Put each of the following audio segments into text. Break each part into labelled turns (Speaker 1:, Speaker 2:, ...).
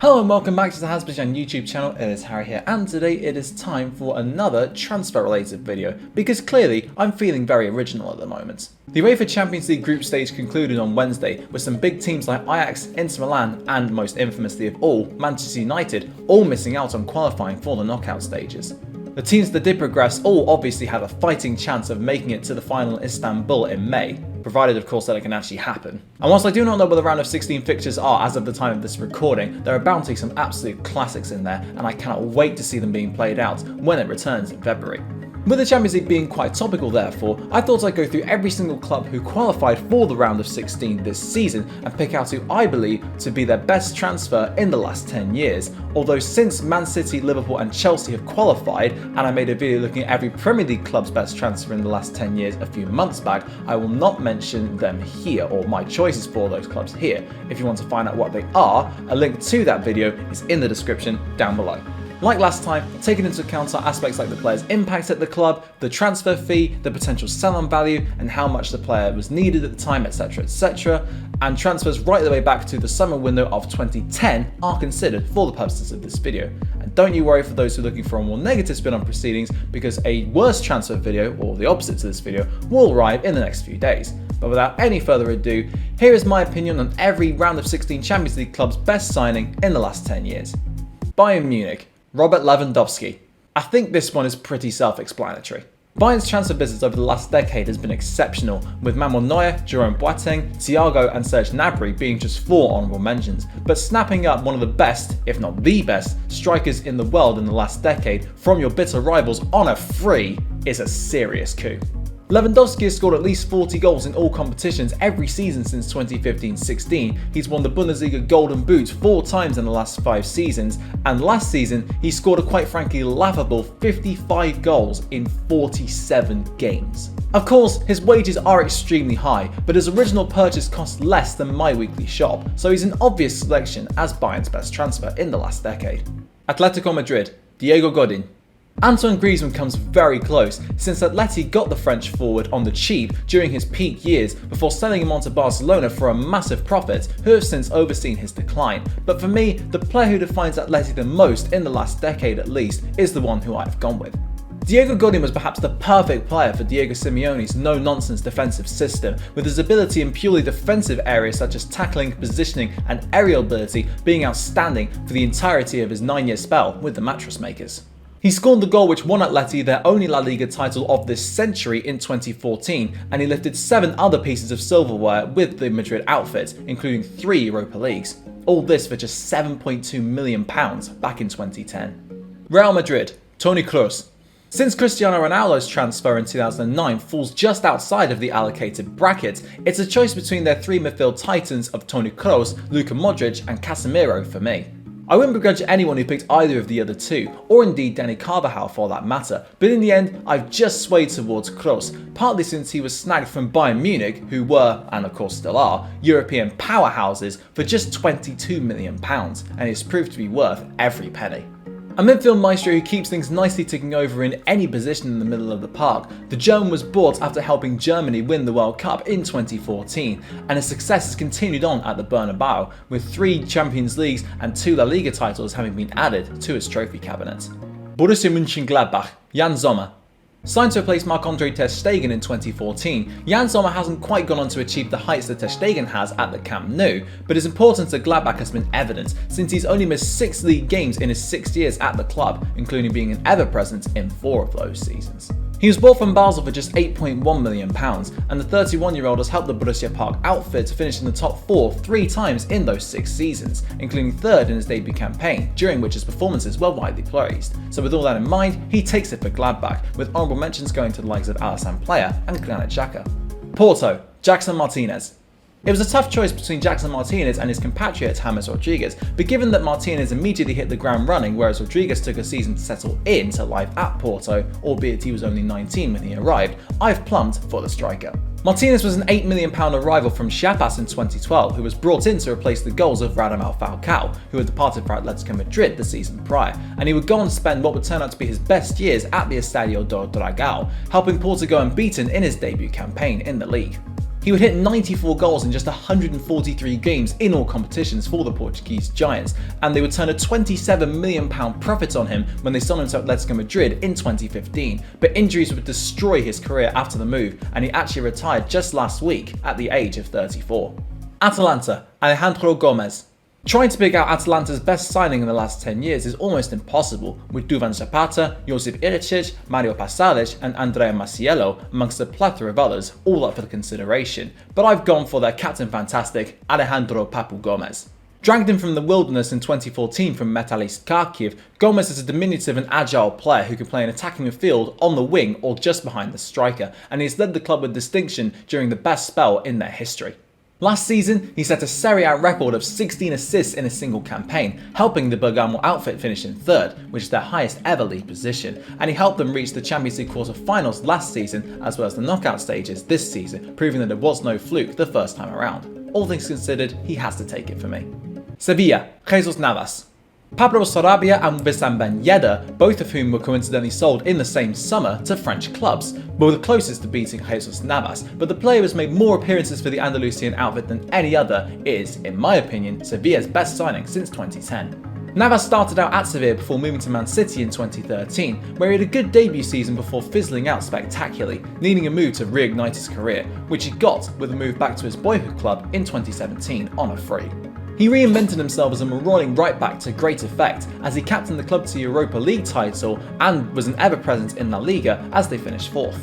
Speaker 1: Hello and welcome back to the Hazzabhajan YouTube channel. It is Harry here, and today it is time for another transfer related video because clearly I'm feeling very original at the moment. The UEFA Champions League group stage concluded on Wednesday with some big teams like Ajax, Inter Milan and most infamously of all, Manchester United, all missing out on qualifying for the knockout stages. The teams that did progress all obviously have a fighting chance of making it to the final in Istanbul in May, provided of course that it can actually happen. And whilst I do not know what the round of 16 fixtures are as of the time of this recording, there are bound to be some absolute classics in there, and I cannot wait to see them being played out when it returns in February. With the Champions League being quite topical therefore, I thought I'd go through every single club who qualified for the round of 16 this season and pick out who I believe to be their best transfer in the last 10 years. Although since Man City, Liverpool and Chelsea have qualified, and I made a video looking at every Premier League club's best transfer in the last 10 years a few months back, I will not mention them here or my choices for those clubs here. If you want to find out what they are, a link to that video is in the description down below. Like last time, taking into account are aspects like the player's impact at the club, the transfer fee, the potential sell-on value, and how much the player was needed at the time, etc, and transfers right the way back to the summer window of 2010 are considered for the purposes of this video. And don't you worry for those who are looking for a more negative spin on proceedings, because a worse transfer video, or the opposite to this video, will arrive in the next few days. But without any further ado, here is my opinion on every round of 16 Champions League club's best signing in the last 10 years. Bayern Munich. Robert Lewandowski. I think this one is pretty self-explanatory. Bayern's transfer business over the last decade has been exceptional, with Manuel Neuer, Jerome Boateng, Thiago and Serge Gnabry being just 4 honourable mentions, but snapping up one of the best, if not the best, strikers in the world in the last decade from your bitter rivals on a free is a serious coup. Lewandowski has scored at least 40 goals in all competitions every season since 2015-16. He's won the Bundesliga Golden Boot 4 times in the last 5 seasons, and last season he scored a quite frankly laughable 55 goals in 47 games. Of course, his wages are extremely high, but his original purchase cost less than my weekly shop, so he's an obvious selection as Bayern's best transfer in the last decade. Atletico Madrid. Diego Godin. Antoine Griezmann comes very close, since Atleti got the French forward on the cheap during his peak years before selling him on to Barcelona for a massive profit, who have since overseen his decline. But for me, the player who defines Atleti the most in the last decade at least is the one who I have gone with. Diego Godin was perhaps the perfect player for Diego Simeone's no-nonsense defensive system, with his ability in purely defensive areas such as tackling, positioning and aerial ability being outstanding for the entirety of his 9-year spell with the Mattress Makers. He scored the goal which won Atleti their only La Liga title of this century in 2014, and he lifted 7 other pieces of silverware with the Madrid outfit, including 3 Europa Leagues. All this for just £7.2 million back in 2010. Real Madrid. Toni Kroos. Since Cristiano Ronaldo's transfer in 2009 falls just outside of the allocated bracket, it's a choice between their 3 midfield titans of Toni Kroos, Luka Modric and Casemiro for me. I wouldn't begrudge anyone who picked either of the other 2, or indeed Dani Carvajal for that matter, but in the end I've just swayed towards Kroos, partly since he was snagged from Bayern Munich, who were, and of course still are, European powerhouses for just £22 million, and it's proved to be worth every penny. A midfield maestro who keeps things nicely ticking over in any position in the middle of the park, the German was bought after helping Germany win the World Cup in 2014, and his success has continued on at the Bernabeu, with 3 Champions Leagues and 2 La Liga titles having been added to his trophy cabinet. Borussia Mönchengladbach. Jan Sommer. Signed to replace Marc-Andre ter Stegen in 2014, Jan Sommer hasn't quite gone on to achieve the heights that ter Stegen has at the Camp Nou, but his importance at Gladbach has been evident, since he's only missed 6 league games in his 6 years at the club, including being an ever-present in 4 of those seasons. He was bought from Basel for just £8.1 million, and the 31-year-old has helped the Borussia Park outfit to finish in the top 4 3 times in those 6 seasons, including 3rd in his debut campaign, during which his performances were widely praised. So with all that in mind, he takes it for Gladbach, with honourable mentions going to the likes of Alassane Plea and Granit Xhaka. Porto. Jackson Martinez. It was a tough choice between Jackson Martinez and his compatriot James Rodriguez, but given that Martinez immediately hit the ground running, whereas Rodriguez took a season to settle into life at Porto, albeit he was only 19 when he arrived, I've plumbed for the striker. Martinez was an £8 million arrival from Chiapas in 2012, who was brought in to replace the goals of Radamel Falcao, who had departed for Atletico Madrid the season prior, and he would go on to spend what would turn out to be his best years at the Estadio do Dragão, helping Porto go unbeaten in his debut campaign in the league. He would hit 94 goals in just 143 games in all competitions for the Portuguese Giants, and they would turn a £27 million profit on him when they sold him to Atletico Madrid in 2015, but injuries would destroy his career after the move, and he actually retired just last week at the age of 34. Atalanta, Alejandro Gomez. Trying to pick out Atalanta's best signing in the last 10 years is almost impossible, with Duvan Zapata, Josip Ilicic, Mario Pasalic and Andrea Maciello amongst a plethora of others, all up for the consideration, but I've gone for their captain fantastic, Alejandro Papu Gomez. Dragged in from the wilderness in 2014 from Metalist Kharkiv, Gomez is a diminutive and agile player who can play an attacking midfield, on the wing or just behind the striker, and he's led the club with distinction during the best spell in their history. Last season, he set a Serie A record of 16 assists in a single campaign, helping the Bergamo outfit finish in third, which is their highest ever league position, and he helped them reach the Champions League quarter-finals last season as well as the knockout stages this season, proving that it was no fluke the first time around. All things considered, he has to take it for me. Sevilla, Jesus Navas. Pablo Sarabia and Wissam Ben Yedder, both of whom were coincidentally sold in the same summer to French clubs, were the closest to beating Jesus Navas, but the player who has made more appearances for the Andalusian outfit than any other is, in my opinion, Sevilla's best signing since 2010. Navas started out at Sevilla before moving to Man City in 2013, where he had a good debut season before fizzling out spectacularly, needing a move to reignite his career, which he got with a move back to his boyhood club in 2017 on a free. He reinvented himself as a marauding right-back to great effect, as he captained the club to Europa League title and was an ever-presence in La Liga as they finished fourth.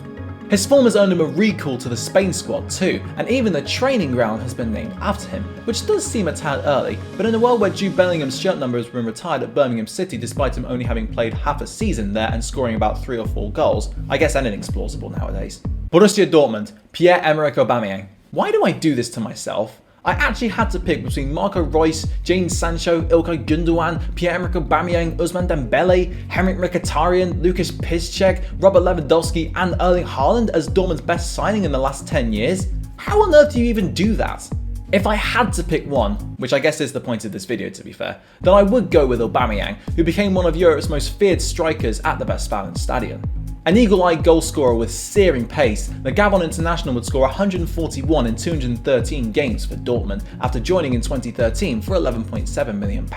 Speaker 1: His form has earned him a recall to the Spain squad too, and even the training ground has been named after him, which does seem a tad early, but in a world where Jude Bellingham's shirt number has been retired at Birmingham City despite him only having played half a season there and scoring about 3 or 4 goals, I guess anything's plausible nowadays. Borussia Dortmund, Pierre-Emerick Aubameyang. Why do I do this to myself? I actually had to pick between Marco Reus, Jadon Sancho, Ilkay Gundogan, Pierre-Emerick Aubameyang, Ousmane Dembele, Henrik Mkhitaryan, Lukas Piszczek, Robert Lewandowski and Erling Haaland as Dortmund's best signing in the last 10 years? How on earth do you even do that? If I had to pick one, which I guess is the point of this video to be fair, then I would go with Aubameyang, who became one of Europe's most feared strikers at the Westfalenstadion. An eagle-eyed goalscorer with searing pace, the Gabon international would score 141 in 213 games for Dortmund after joining in 2013 for £11.7 million,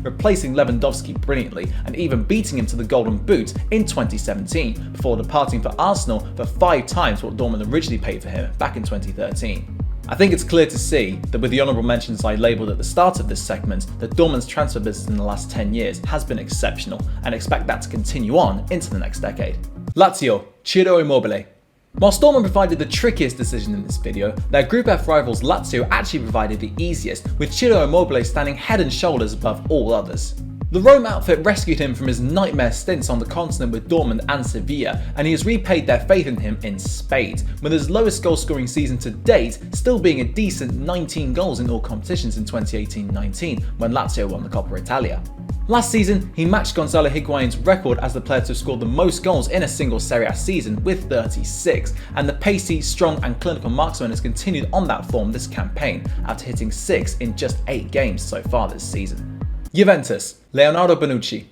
Speaker 1: replacing Lewandowski brilliantly and even beating him to the Golden Boot in 2017 before departing for Arsenal for 5 times what Dortmund originally paid for him back in 2013. I think it's clear to see that with the honourable mentions I labelled at the start of this segment, that Dortmund's transfer business in the last 10 years has been exceptional and expect that to continue on into the next decade. Lazio, Ciro Immobile. Whilst Dortmund provided the trickiest decision in this video, their Group F rivals Lazio actually provided the easiest, with Ciro Immobile standing head and shoulders above all others. The Rome outfit rescued him from his nightmare stints on the continent with Dortmund and Sevilla, and he has repaid their faith in him in spades, with his lowest goal scoring season to date still being a decent 19 goals in all competitions in 2018-19 when Lazio won the Coppa Italia. Last season, he matched Gonzalo Higuain's record as the player to have scored the most goals in a single Serie A season with 36, and the pacey, strong and clinical marksman has continued on that form this campaign after hitting 6 in just 8 games so far this season. Juventus, Leonardo Bonucci.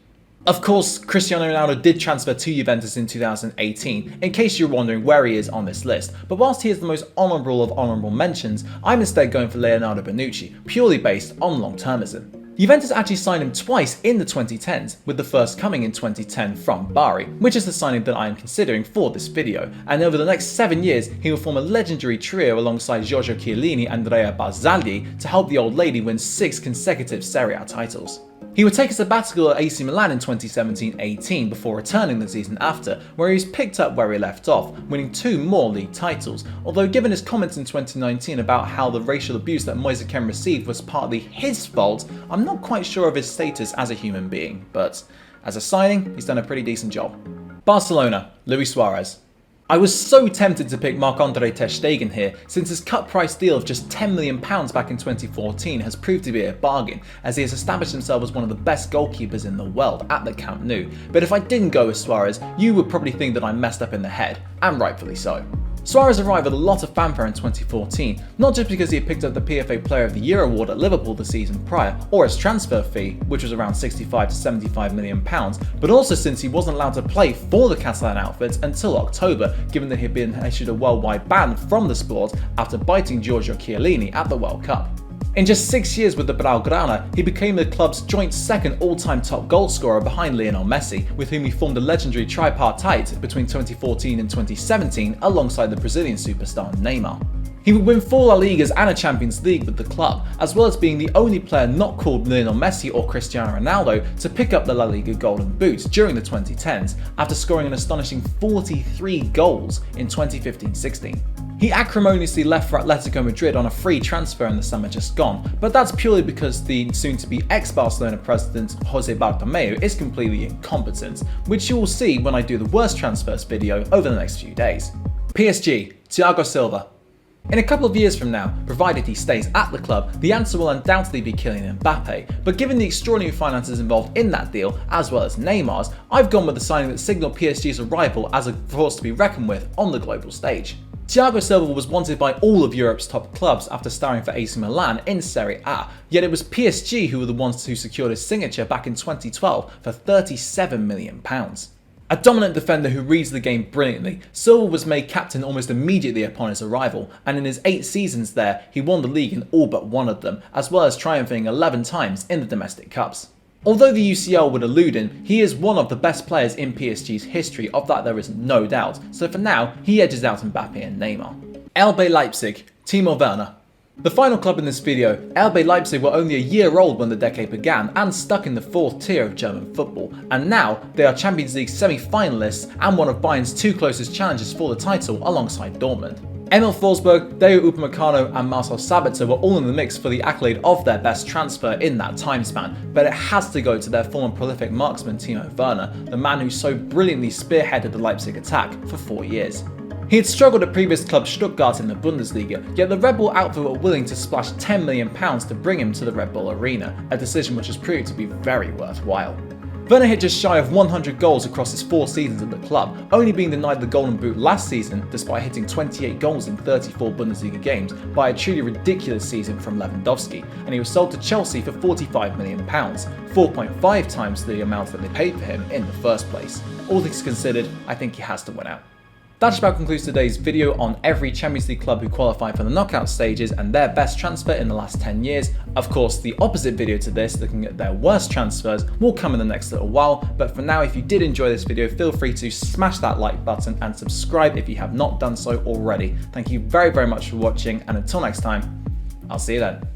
Speaker 1: Of course, Cristiano Ronaldo did transfer to Juventus in 2018, in case you're wondering where he is on this list, but whilst he is the most honourable of honourable mentions, I'm instead going for Leonardo Bonucci, purely based on long-termism. Juventus actually signed him twice in the 2010s, with the first coming in 2010 from Bari, which is the signing that I am considering for this video, and over the next 7 years he will form a legendary trio alongside Giorgio Chiellini and Andrea Barzagli to help the old lady win 6 consecutive Serie A titles. He would take a sabbatical at AC Milan in 2017-18 before returning the season after, where he was picked up where he left off, winning 2 more league titles, although given his comments in 2019 about how the racial abuse that Moise Kean received was partly his fault, I'm not quite sure of his status as a human being, but as a signing, he's done a pretty decent job. Barcelona, Luis Suarez. I was so tempted to pick Marc-Andre ter Stegen here, since his cut price deal of just £10 million back in 2014 has proved to be a bargain, as he has established himself as one of the best goalkeepers in the world at the Camp Nou. But if I didn't go with Suarez, you would probably think that I'm messed up in the head, and rightfully so. Suarez arrived with a lot of fanfare in 2014, not just because he had picked up the PFA Player of the Year award at Liverpool the season prior, or his transfer fee, which was around 65 to 75 million pounds, but also since he wasn't allowed to play for the Catalan outfit until October, given that he had been issued a worldwide ban from the sport after biting Giorgio Chiellini at the World Cup. In just 6 years with the Blaugrana, he became the club's joint second all-time top goalscorer behind Lionel Messi, with whom he formed a legendary tripartite between 2014 and 2017 alongside the Brazilian superstar Neymar. He would win 4 La Ligas and a Champions League with the club, as well as being the only player not called Lionel Messi or Cristiano Ronaldo to pick up the La Liga Golden Boot during the 2010s, after scoring an astonishing 43 goals in 2015-16. He acrimoniously left for Atletico Madrid on a free transfer in the summer just gone, but that's purely because the soon-to-be ex-Barcelona president Jose Bartomeu is completely incompetent, which you will see when I do the worst transfers video over the next few days. PSG, Thiago Silva. In a couple of years from now, provided he stays at the club, the answer will undoubtedly be Kylian Mbappe, but given the extraordinary finances involved in that deal, as well as Neymar's, I've gone with the signing that signalled PSG's arrival as a force to be reckoned with on the global stage. Thiago Silva was wanted by all of Europe's top clubs after starring for AC Milan in Serie A, yet it was PSG who were the ones who secured his signature back in 2012 for £37 million. A dominant defender who reads the game brilliantly, Silva was made captain almost immediately upon his arrival, and in his 8 seasons there, he won the league in all but one of them, as well as triumphing 11 times in the domestic cups. Although the UCL would elude him, he is one of the best players in PSG's history, of that there is no doubt, so for now, he edges out Mbappe and Neymar. RB Leipzig, Timo Werner. The final club in this video, RB Leipzig, were only a year old when the decade began and stuck in the 4th tier of German football, and now they are Champions League semi-finalists and one of Bayern's 2 closest challengers for the title alongside Dortmund. Emil Forsberg, Dayot Upamecano and Marcel Sabitzer were all in the mix for the accolade of their best transfer in that time span, but it has to go to their former prolific marksman Timo Werner, the man who so brilliantly spearheaded the Leipzig attack for 4 years. He had struggled at previous club Stuttgart in the Bundesliga, yet the Red Bull outfit were willing to splash £10 million to bring him to the Red Bull Arena, a decision which has proved to be very worthwhile. Werner hit just shy of 100 goals across his 4 seasons at the club, only being denied the Golden Boot last season despite hitting 28 goals in 34 Bundesliga games by a truly ridiculous season from Lewandowski, and he was sold to Chelsea for £45 million, 4.5 times the amount that they paid for him in the first place. All things considered, I think he has to win out. That just about concludes today's video on every Champions League club who qualified for the knockout stages and their best transfer in the last 10 years. Of course, the opposite video to this, looking at their worst transfers, will come in the next little while, but for now, if you did enjoy this video, feel free to smash that like button and subscribe if you have not done so already. Thank you very, very much for watching, and until next time, I'll see you then.